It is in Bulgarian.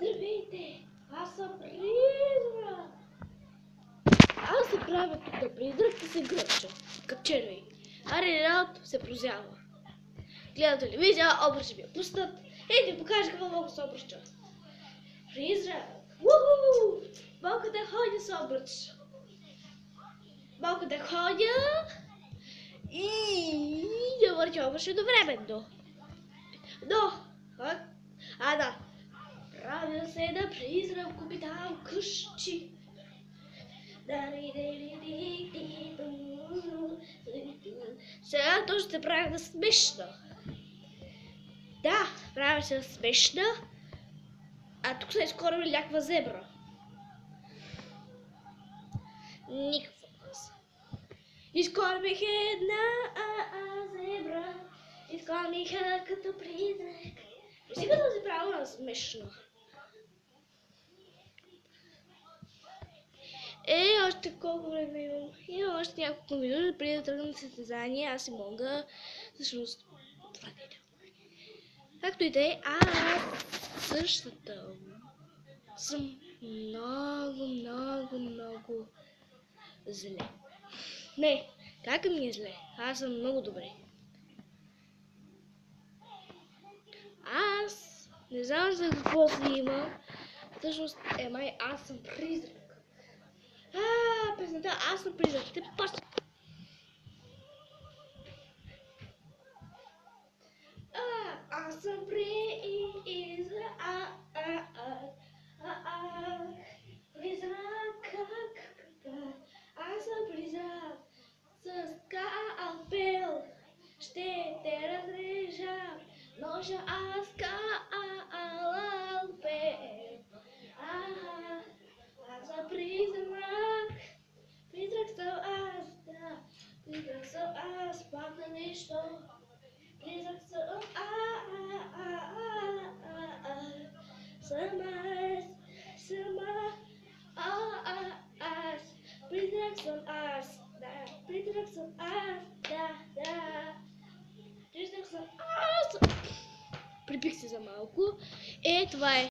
Здравейте! Аз съм призрак! Аз се правя тук да призрак и се гръча. Като червей. А реалното се прозява. Гледа телевизия, обръчи ми я пуснат. Ей, ти покажа какво мога се обръча. Призрак! Уху! Мога да ходя с обръч. Мога да ходя и да въртя обръча до времето. Но, да. Правя се да призрак, капитал къщи. Сега точно се прави да смешна. Да, прави се смешна. А тук се изкорми някаква зебра. Никаква гласа. Изкормих една зебра. Изкормиха като призрак. И сега да се прави смешно. Още колко време имам? Имам още няколко минути преди да тръгна на състезание. Аз си мога. Всъщност, това не е. Както и да е, аз същата съм много зле. Не, как ми е зле? Аз съм много добре. Аз не знам за какво си има. Всъщност, май аз съм призрак. Песента, аз съм призрак. Те пащат. Аз съм призрак. Призрак, аз съм призрак. С скалпел ще те разрежа. Ножа аз скалпел. Аз съм призрак. Призрак съм аз, да. Призрак съм аз, пак на нещо. Призрак съм аз. Призрак съм аз, да. Призрак съм аз, да. Призрак съм аз. Припих се за малко. Това е.